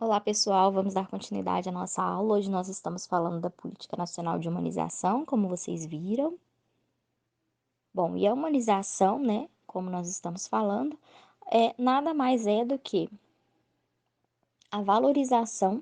Olá, pessoal. Vamos dar continuidade à nossa aula. Hoje nós estamos falando da Política Nacional de Humanização, como vocês viram. Bom, e a humanização, né, como nós estamos falando, nada mais é do que a valorização,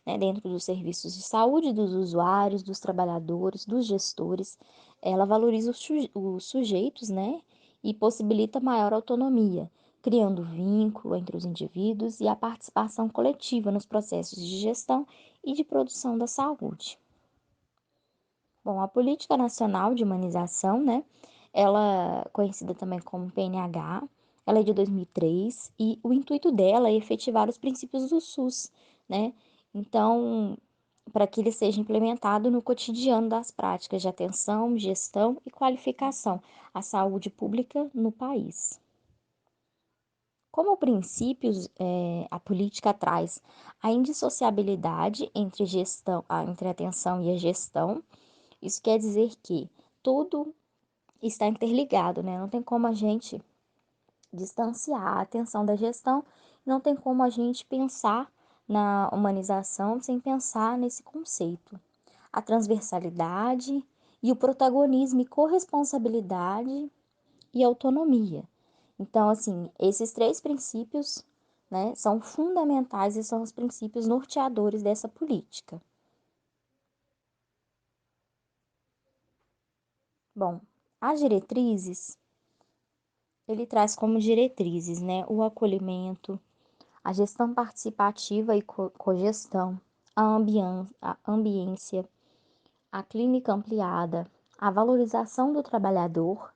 né, dentro dos serviços de saúde dos usuários, dos trabalhadores, dos gestores. Ela valoriza os sujeitos, né, e possibilita maior autonomia, criando vínculo entre os indivíduos e a participação coletiva nos processos de gestão e de produção da saúde. Bom, a Política Nacional de Humanização, né, ela conhecida também como PNH, ela é de 2003 e o intuito dela é efetivar os princípios do SUS, né? Então, para que ele seja implementado no cotidiano das práticas de atenção, gestão e qualificação à saúde pública no país. Como princípios, a política traz a indissociabilidade entre a atenção e a gestão. Isso quer dizer que tudo está interligado, né? Não tem como a gente distanciar a atenção da gestão, não tem como a gente pensar na humanização sem pensar nesse conceito. A transversalidade e o protagonismo e corresponsabilidade e autonomia. Então, assim, esses três princípios, né, são fundamentais e são os princípios norteadores dessa política. Bom, as diretrizes, ele traz como diretrizes, né, o acolhimento, a gestão participativa e cogestão, a ambiência, a clínica ampliada, a valorização do trabalhador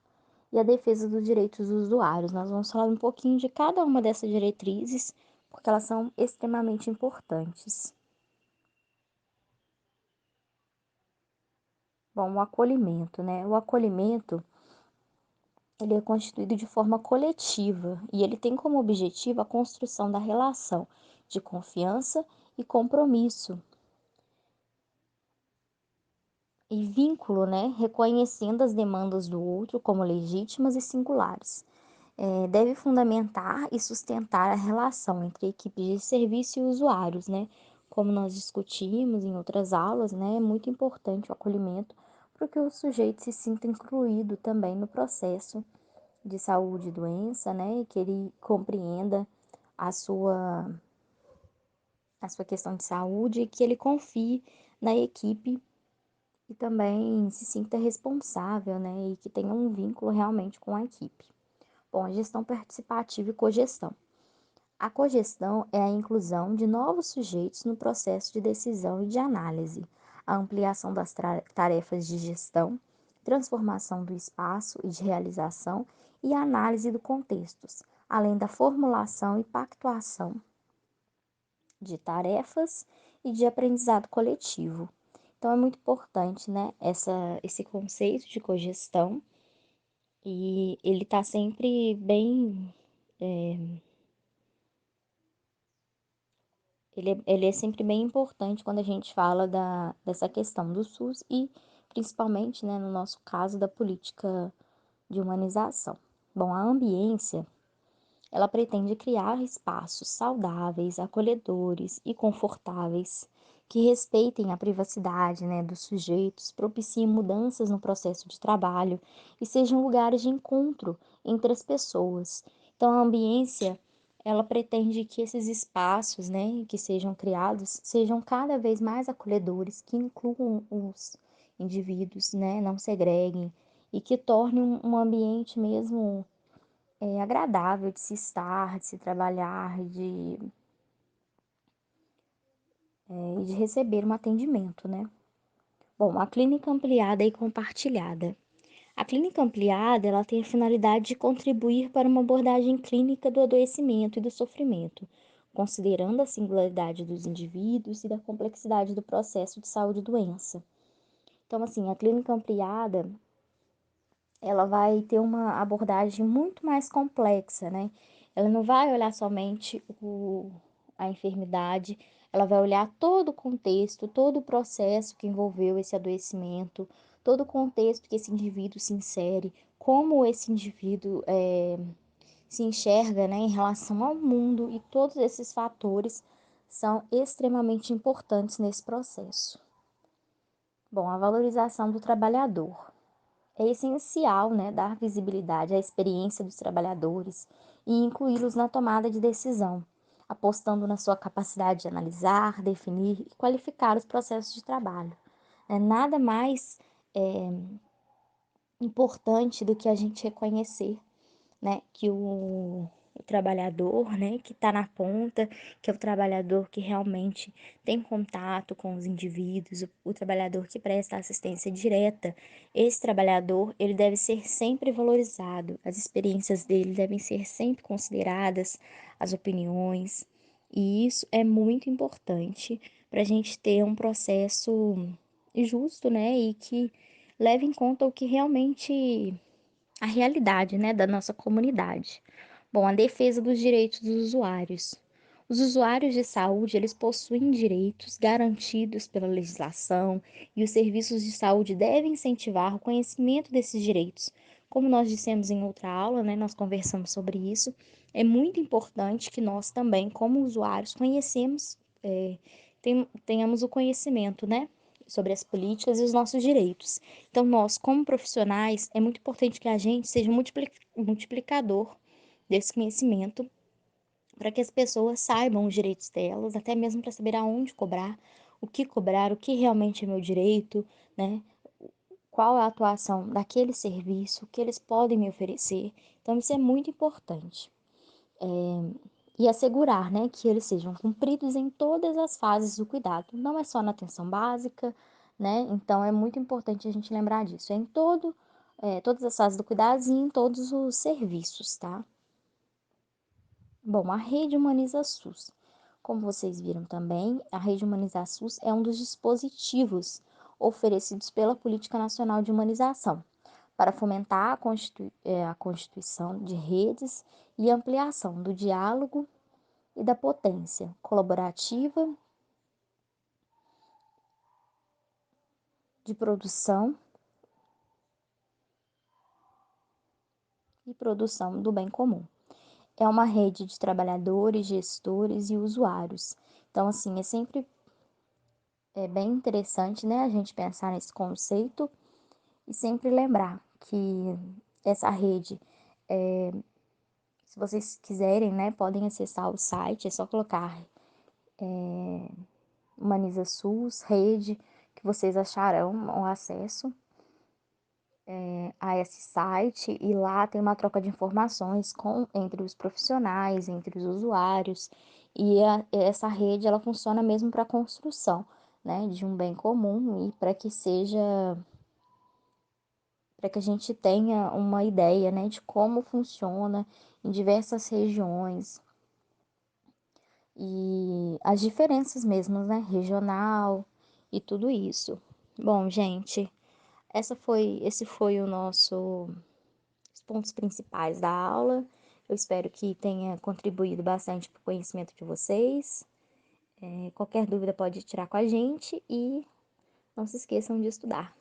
e a defesa dos direitos dos usuários. Nós vamos falar um pouquinho de cada uma dessas diretrizes, porque elas são extremamente importantes. Bom, o acolhimento, né? O acolhimento, ele é constituído de forma coletiva e ele tem como objetivo a construção da relação de confiança e compromisso e vínculo, né? Reconhecendo as demandas do outro como legítimas e singulares. Deve fundamentar e sustentar a relação entre equipes de serviço e usuários, né? Como nós discutimos em outras aulas, né? É muito importante o acolhimento para que o sujeito se sinta incluído também no processo de saúde e doença, né? E que ele compreenda a sua, a sua questão de saúde e que ele confie na equipe e também se sinta responsável, né? E que tenha um vínculo realmente com a equipe. Bom, a gestão participativa e cogestão. A cogestão é a inclusão de novos sujeitos no processo de decisão e de análise, a ampliação das tarefas de gestão, transformação do espaço e de realização e a análise do contextos, além da formulação e pactuação de tarefas e de aprendizado coletivo. Então, é muito importante, né, esse conceito de cogestão e ele está sempre bem. Ele é sempre bem importante quando a gente fala dessa questão do SUS e, principalmente, né, no nosso caso, da política de humanização. Bom, a ambiência, ela pretende criar espaços saudáveis, acolhedores e confortáveis que respeitem a privacidade, né, dos sujeitos, propiciem mudanças no processo de trabalho e sejam lugares de encontro entre as pessoas. Então, a ambiência, ela pretende que esses espaços, né, que sejam criados, sejam cada vez mais acolhedores, que incluam os indivíduos, né, não segreguem e que tornem um ambiente mesmo agradável de se estar, de se trabalhar, e de receber um atendimento, né? Bom, a clínica ampliada e compartilhada. A clínica ampliada, ela tem a finalidade de contribuir para uma abordagem clínica do adoecimento e do sofrimento, considerando a singularidade dos indivíduos e da complexidade do processo de saúde e doença. Então, assim, a clínica ampliada, ela vai ter uma abordagem muito mais complexa, né? Ela não vai olhar somente a enfermidade, ela vai olhar todo o contexto, todo o processo que envolveu esse adoecimento, todo o contexto que esse indivíduo se insere, como esse indivíduo se enxerga, né, em relação ao mundo e todos esses fatores são extremamente importantes nesse processo. Bom, a valorização do trabalhador. É essencial, né, dar visibilidade à experiência dos trabalhadores e incluí-los na tomada de decisão, apostando na sua capacidade de analisar, definir e qualificar os processos de trabalho. Nada mais importante do que a gente reconhecer, né, que o trabalhador, né, que está na ponta, que é o trabalhador que realmente tem contato com os indivíduos, o trabalhador que presta assistência direta, esse trabalhador, ele deve ser sempre valorizado, as experiências dele devem ser sempre consideradas, as opiniões, e isso é muito importante para a gente ter um processo justo, né, e que leve em conta o que realmente a realidade, né, da nossa comunidade. Bom, a defesa dos direitos dos usuários. Os usuários de saúde, eles possuem direitos garantidos pela legislação e os serviços de saúde devem incentivar o conhecimento desses direitos. Como nós dissemos em outra aula, né, nós conversamos sobre isso, é muito importante que nós também, como usuários, tenhamos o conhecimento, né, sobre as políticas e os nossos direitos. Então, nós, como profissionais, é muito importante que a gente seja um multiplicador desse conhecimento para que as pessoas saibam os direitos delas, até mesmo para saber aonde cobrar, o que realmente é meu direito, né? Qual é a atuação daquele serviço, o que eles podem me oferecer. Então, isso é muito importante. E assegurar, né, que eles sejam cumpridos em todas as fases do cuidado, não é só na atenção básica, né? Então é muito importante a gente lembrar disso, todas as fases do cuidado e em todos os serviços, tá? Bom, a Rede Humaniza SUS. Como vocês viram também, a Rede Humaniza SUS é um dos dispositivos oferecidos pela Política Nacional de Humanização para fomentar a constituição de redes e ampliação do diálogo e da potência colaborativa de produção e produção do bem comum. É uma rede de trabalhadores, gestores e usuários. Então, assim, bem interessante, né, a gente pensar nesse conceito e sempre lembrar que essa rede, se vocês quiserem, né, podem acessar o site, é só colocar Humaniza SUS, rede, que vocês acharão o acesso a esse site e lá tem uma troca de informações entre os profissionais, entre os usuários e essa rede ela funciona mesmo para a construção, né, de um bem comum e para que a gente tenha uma ideia, né, de como funciona em diversas regiões e as diferenças mesmo, né, regional e tudo isso. Bom, gente, esse foi o nosso os pontos principais da aula. Eu espero que tenha contribuído bastante para o conhecimento de vocês. Qualquer dúvida pode tirar com a gente e não se esqueçam de estudar.